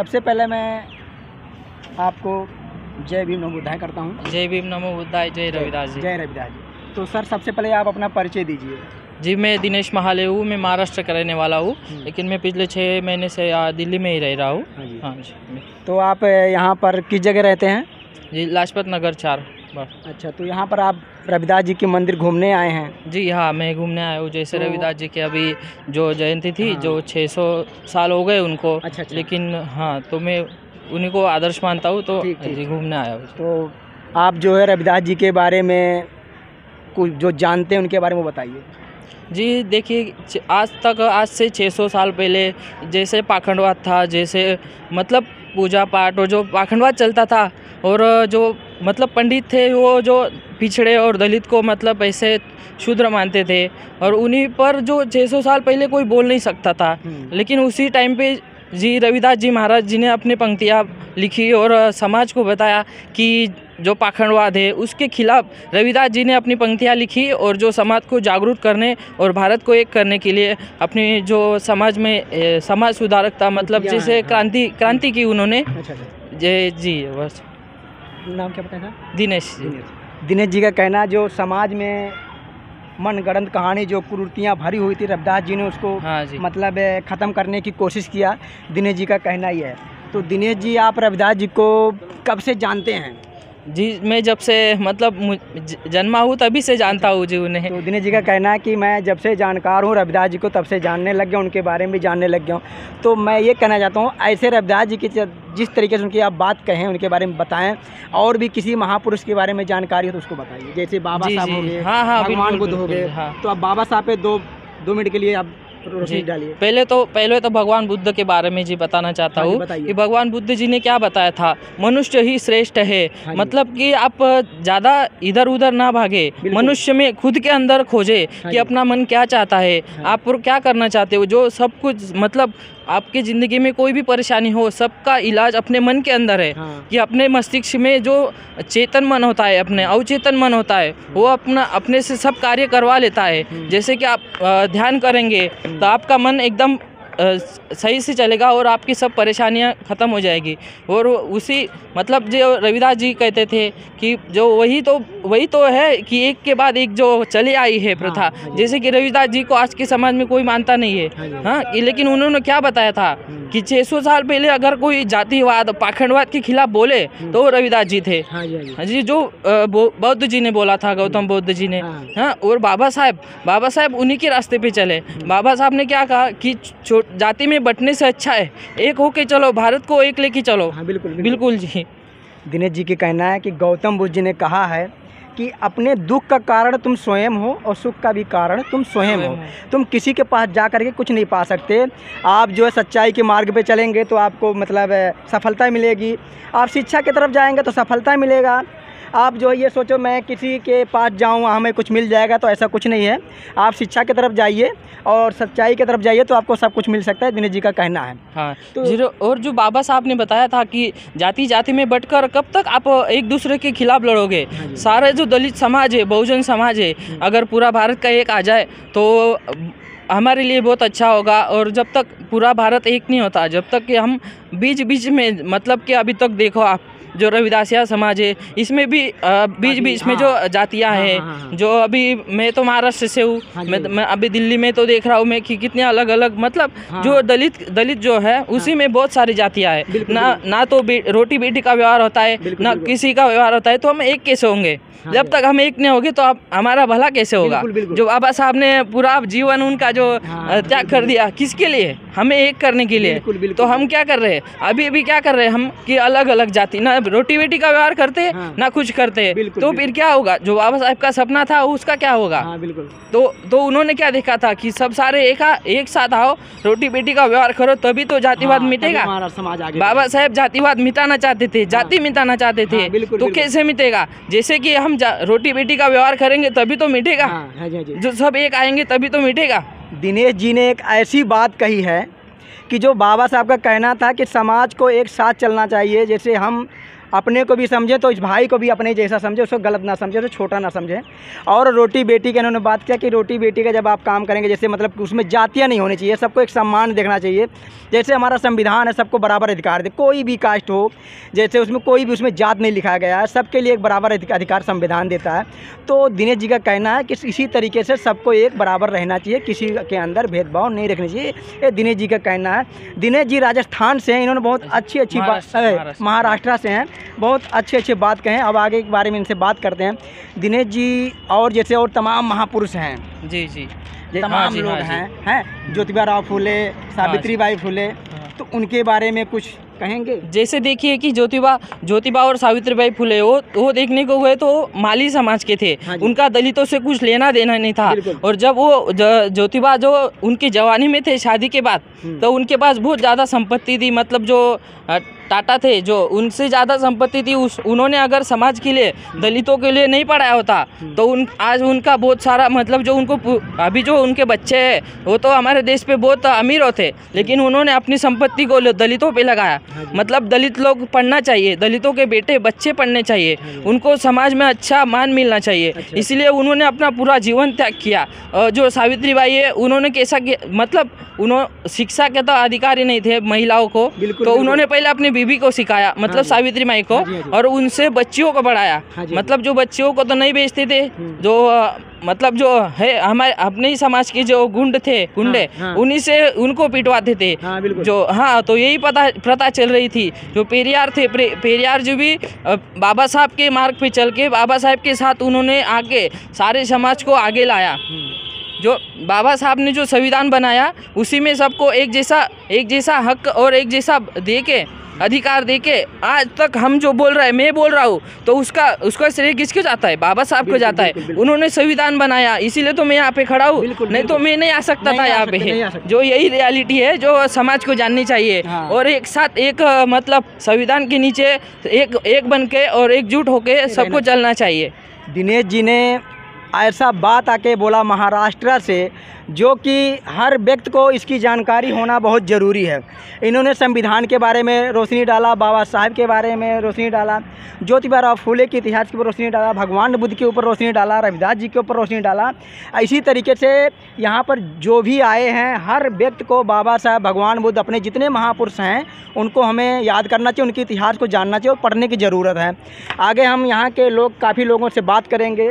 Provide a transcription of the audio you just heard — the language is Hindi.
सबसे पहले मैं आपको जय भीम नमो बुद्धाय करता हूँ। जय भीम नमो बुद्धाय, जय रविदास जी। जय रविदास जी। तो सर सबसे पहले आप अपना परिचय दीजिए। जी, मैं दिनेश महाले हूँ। मैं महाराष्ट्र का रहने वाला हूँ, लेकिन मैं पिछले 6 महीने से दिल्ली में ही रह रहा हूँ। हाँ जी। तो आप यहाँ पर किस जगह रहते हैं? जी, लाजपत नगर 4। अच्छा, तो यहाँ पर आप रविदास जी के मंदिर घूमने आए हैं? जी हाँ, मैं घूमने आया हूँ। जैसे रविदास जी की अभी जो जयंती थी, जो 600 साल हो गए उनको। अच्छा। लेकिन हाँ, तो मैं उन्हीं को आदर्श मानता हूँ, तो जी घूमने आया हूँ। तो आप जो है रविदास जी के बारे में कुछ जो जानते हैं उनके बारे में बताइए। जी देखिए, आज से 600 साल पहले जैसे पाखंडवाद था, जैसे मतलब पूजा पाठ और जो पाखंडवाद चलता था, और जो मतलब पंडित थे वो जो पिछड़े और दलित को मतलब ऐसे शूद्र मानते थे, और उन्हीं पर जो 600 साल पहले कोई बोल नहीं सकता था। लेकिन उसी टाइम पे जी रविदास जी महाराज जी ने अपनी पंक्तियाँ लिखी और समाज को बताया कि जो पाखंडवाद है उसके खिलाफ रविदास जी ने अपनी पंक्तियाँ लिखी, और जो समाज को जागरूक करने और भारत को एक करने के लिए अपनी जो समाज में समाज सुधारकता मतलब जैसे क्रांति की उन्होंने। जय जी। बस नाम क्या बताया था? दिनेश जी का कहना जो समाज में मनगढ़ंत कहानी जो कुरीतियाँ भरी हुई थी, रविदास जी ने उसको मतलब ख़त्म करने की कोशिश किया। दिनेश जी का कहना ही है। तो दिनेश जी, आप रविदास जी को कब से जानते हैं? जी, मैं जब से मतलब जन्मा हूँ तभी से जानता हूँ जी उन्हें। तो दिनेश जी का कहना है कि मैं जब से जानकार हूँ रविदास जी को, तब से जानने लग गया, उनके बारे में भी जानने लग गया हूँ। तो मैं ये कहना चाहता हूँ, ऐसे रविदास जी की जिस तरीके से उनकी आप बात कहें उनके बारे में बताएं, और भी किसी महापुरुष के बारे में जानकारी हो तो उसको बताइए। जैसे बाबा साहब हो गए, भगवान बुद्ध हो गए। तो आप बाबा साहब पे दो मिनट के लिए आप रोशनी डालिए। पहले तो भगवान बुद्ध के बारे में जी बताना चाहता हूँ कि भगवान बुद्ध जी ने क्या बताया था। मनुष्य ही श्रेष्ठ है। मतलब कि आप ज़्यादा इधर उधर ना भागे, मनुष्य में खुद के अंदर खोजे कि अपना मन क्या चाहता है, आप क्या करना चाहते हो। जो सब कुछ मतलब आपकी ज़िंदगी में कोई भी परेशानी हो, सबका इलाज अपने मन के अंदर है। कि अपने मस्तिष्क में जो चेतन मन होता है, अपने अवचेतन मन होता है, वो अपने से सब कार्य करवा लेता है। जैसे कि आप ध्यान करेंगे तो आपका मन एकदम सही से चलेगा और आपकी सब परेशानियां ख़त्म हो जाएगी। और उसी मतलब जो रविदास जी कहते थे कि जो वही तो है कि एक के बाद एक जो चली आई है प्रथा। जैसे कि रविदास जी को आज के समाज में कोई मानता नहीं है। हाँ, लेकिन उन्होंने क्या बताया था कि 600 साल पहले अगर कोई जातिवाद पाखंडवाद के खिलाफ बोले तो वो रविदास जी थे। हाँ जी, जो बौद्ध जी ने बोला था, गौतम बुद्ध जी ने। हाँ, और बाबा साहब उन्हीं के रास्ते पे चले। बाबा साहब ने क्या कहा कि जाति में बंटने से अच्छा है एक होके चलो, भारत को एक लेके चलो। हाँ, बिल्कुल जी। दिनेश जी के कहना है कि गौतम बुद्ध जी ने कहा है कि अपने दुख का कारण तुम स्वयं हो और सुख का भी कारण तुम स्वयं हो। तुम किसी के पास जा करके कुछ नहीं पा सकते। आप जो है सच्चाई के मार्ग पे चलेंगे तो आपको मतलब सफलता मिलेगी। आप शिक्षा की तरफ जाएंगे तो सफलता मिलेगा। आप जो ये सोचो मैं किसी के पास जाऊँ हमें कुछ मिल जाएगा, तो ऐसा कुछ नहीं है। आप शिक्षा की तरफ जाइए और सच्चाई की तरफ जाइए तो आपको सब कुछ मिल सकता है। दिनेश जी का कहना है। हाँ, तो और जो बाबा साहब ने बताया था कि जाति में बंटकर कब तक आप एक दूसरे के खिलाफ लड़ोगे। सारे जो दलित समाज है, बहुजन समाज है, अगर पूरा भारत का एक आ जाए तो हमारे लिए बहुत अच्छा होगा। और जब तक पूरा भारत एक नहीं होता, जब तक कि हम बीच में मतलब कि अभी तक देखो आप जो रविदासिया समाज है, इसमें भी बीच में जो जातियाँ हैं, जो अभी मैं तो महाराष्ट्र से हूँ, मैं अभी दिल्ली में तो देख रहा हूँ मैं कि कितने अलग अलग मतलब जो दलित जो है उसी में बहुत सारी जातियाँ हैं। ना तो रोटी बेटी का व्यवहार होता है, ना किसी का व्यवहार होता है। तो हम एक कैसे होंगे? जब तक हम एक नहीं होंगे तो आप हमारा भला कैसे होगा? जो बाबा साहब ने पूरा जीवन उनका जो त्याग कर दिया, किसके लिए? हमें एक करने के लिए। तो हम क्या कर रहे हैं अभी क्या कर रहे हैं हम कि अलग अलग जाति, ना रोटी बेटी का व्यवहार करते ना कुछ करते। तो फिर क्या होगा? जो बाबा साहब का सपना था उसका क्या होगा? तो उन्होंने क्या देखा था कि सब सारे एक साथ आओ, रोटी बेटी का व्यवहार करो, तभी तो जातिवाद मिटेगा। बाबा साहब जातिवाद मिटाना चाहते थे, जाति मिटाना चाहते थे। तो कैसे मिटेगा? जैसे कि हम रोटी बेटी का व्यवहार करेंगे तभी तो मिटेगा। जो सब एक आएंगे तभी तो मिटेगा। दिनेश जी ने एक ऐसी बात कही है कि जो बाबा साहब का कहना था कि समाज को एक साथ चलना चाहिए। जैसे हम अपने को भी समझें तो इस भाई को भी अपने जैसा समझे, उसको गलत ना समझे, उसको छोटा ना समझें। और रोटी बेटी का इन्होंने बात किया कि रोटी बेटी का जब आप काम करेंगे, जैसे मतलब कि उसमें जातियाँ नहीं होनी चाहिए, सबको एक सम्मान देखना चाहिए। जैसे हमारा संविधान है सबको बराबर अधिकार दे, कोई भी कास्ट हो, जैसे उसमें कोई भी उसमें जात नहीं लिखा गया है, सबके लिए एक बराबर अधिकार संविधान देता है। तो दिनेश जी का कहना है कि इसी तरीके से सबको एक बराबर रहना चाहिए, किसी के अंदर भेदभाव नहीं रखना चाहिए, ये दिनेश जी का कहना है। दिनेश जी राजस्थान से हैं, इन्होंने बहुत अच्छी बात, महाराष्ट्र से हैं, बहुत अच्छे बात कहें। अब आगे के बारे में इनसे बात करते हैं। दिनेश जी और जैसे और तमाम महापुरुष हैं, जी तमाम लोग हैं ज्योतिबा राव फुले, सावित्रीबाई फुले, तो उनके बारे में कुछ कहेंगे? जैसे देखिए कि ज्योतिबा और सावित्रीबाई फुले वो देखने को हुए तो माली समाज के थे, उनका दलितों से कुछ लेना देना नहीं था। और जब वो ज्योतिबा जो उनकी जवानी में थे शादी के बाद, तो उनके पास बहुत ज़्यादा संपत्ति थी, मतलब जो टाटा थे जो उनसे ज़्यादा संपत्ति थी, उन्होंने अगर समाज के लिए दलितों के लिए नहीं पढ़ाया होता तो आज उनका बहुत सारा मतलब जो उनको अभी जो उनके बच्चे हैं वो तो हमारे देश पे बहुत अमीर होते, लेकिन उन्होंने अपनी संपत्ति को दलितों पे लगाया। मतलब दलित लोग पढ़ना चाहिए, दलितों के बेटे बच्चे पढ़ने चाहिए, उनको समाज में अच्छा मान मिलना चाहिए, इसलिए उन्होंने अपना पूरा जीवन त्याग किया। जो सावित्रीबाई है उन्होंने कैसा किया, मतलब उन्होंने शिक्षा के तो अधिकारी नहीं थे महिलाओं को, तो उन्होंने पहले अपनी बीबी को सिखाया, मतलब सावित्री माई को, और उनसे बच्चियों को बढ़ाया। मतलब जो बच्चियों को तो नहीं बेचते थे, जो मतलब जो है हमारे अपने ही समाज के जो गुंडे उन्हीं से उनको पिटवाते थे। जो तो यही प्रथा चल रही थी। जो पेरियार थे, पेरियार जी भी बाबा साहब के मार्ग पे चल के बाबा साहब के साथ उन्होंने आगे सारे समाज को आगे लाया। जो बाबा साहब ने जो संविधान बनाया उसी में सबको एक जैसा हक और एक जैसा देके अधिकार देके आज तक हम जो बोल रहे हैं, मैं बोल रहा हूँ, तो उसका श्रेय किसको जाता है? बाबा साहब को जाता है। उन्होंने संविधान बनाया, इसीलिए तो मैं यहाँ पे खड़ा हूँ, नहीं तो मैं नहीं आ सकता था यहाँ पे। जो यही रियलिटी है जो समाज को जाननी चाहिए। और एक साथ एक मतलब संविधान के नीचे एक बन के और एकजुट होके सबको चलना चाहिए। दिनेश जी ने ऐसा बात आके बोला महाराष्ट्र से, जो कि हर व्यक्ति को इसकी जानकारी होना बहुत ज़रूरी है। इन्होंने संविधान के बारे में रोशनी डाला, बाबा साहब के बारे में रोशनी डाला, ज्योतिबा राव फुले के इतिहास के ऊपर रोशनी डाला, भगवान बुद्ध के ऊपर रोशनी डाला, रविदास जी के ऊपर रोशनी डाला। इसी तरीके से यहाँ पर जो भी आए हैं हर व्यक्ति को बाबा साहब, भगवान बुद्ध, अपने जितने महापुरुष हैं उनको हमें याद करना चाहिए, उनके इतिहास को जानना चाहिए और पढ़ने की ज़रूरत है। आगे हम यहाँ के काफ़ी लोगों से बात करेंगे।